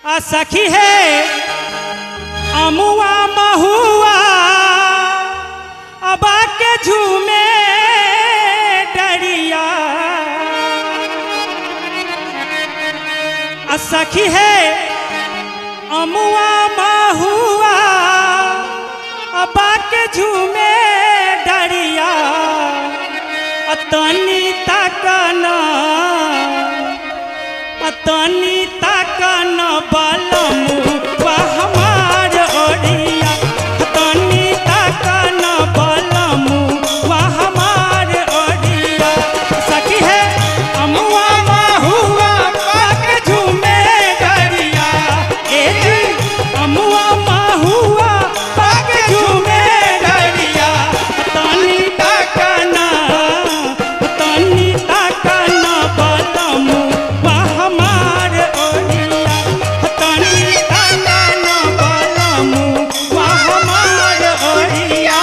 सखी है अमुआ महुआ अबा के झूमे डरिया। सखी है अमुआ महुआ अबा के झूमे डरिया। तनी तकना बलमु हमार ओरिया। तनी तकना बलमु हमार ओरिया। सखी है अमुआ महुआ के झूमे डरिया। ए जी अमुआ महुआ के झूमे डरिया। तनी तकना बलमु हमार ओरिया। तनी तकना बलमु हमार ओरिया।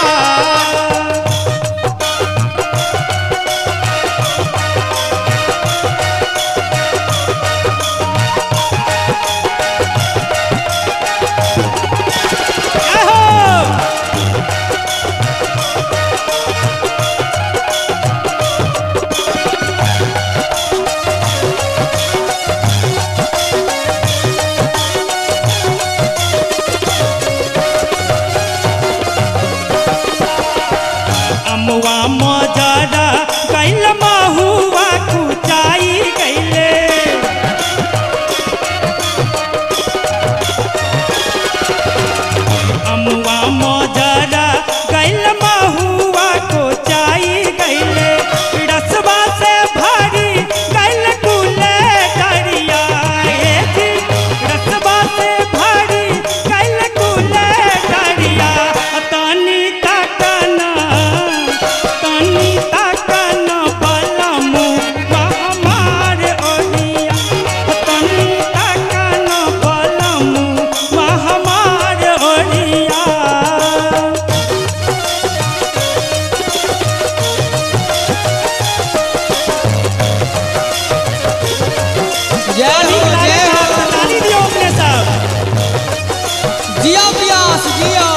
अमुआ मजरा गैल महुआ कुचाई गैले। अमुआ मजरा गैल महुआ कुचाई गैले। रसवा से भरी गैल कुले डरिया। ए जी रसवा से भरी गैल कुले डरिया। तनी तकना बलमु हमार ओरिया। तनी तकना बलमु हमार ओरिया। ताली दियो अपने सब। जिया प्यास जिया।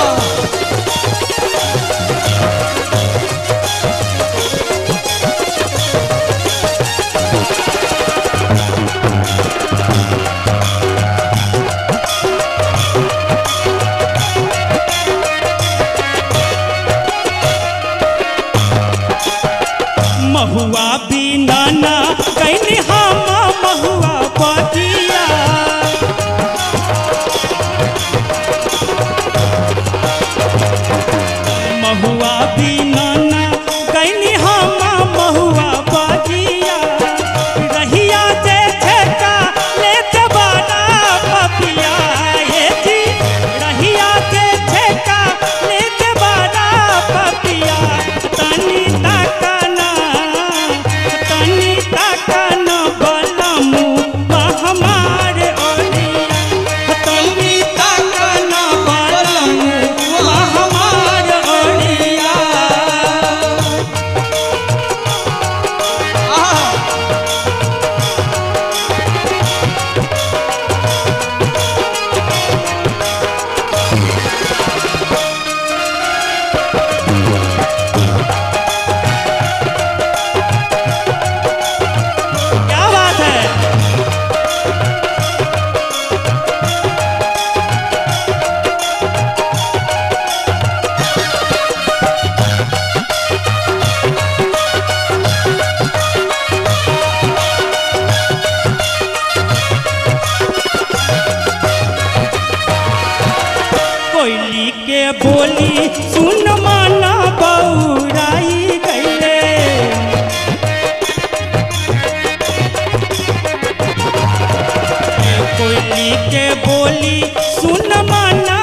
महुआ बिना ना कैनी हम महुआ बतिया। महुआ बिना ना कैनी हम महुआ बतिया। रहिया जे छेका ले जबाना पपिया। ए जी रहिया जे छेका ले जबाना पपिया। तनी तकना बलमु हमार ओरिया। तनी तकना बलमु हमार ओरिया। क्या बात है। कोयली के बोली सुन माना बौराई गईले। कोयली के बोली सुन माना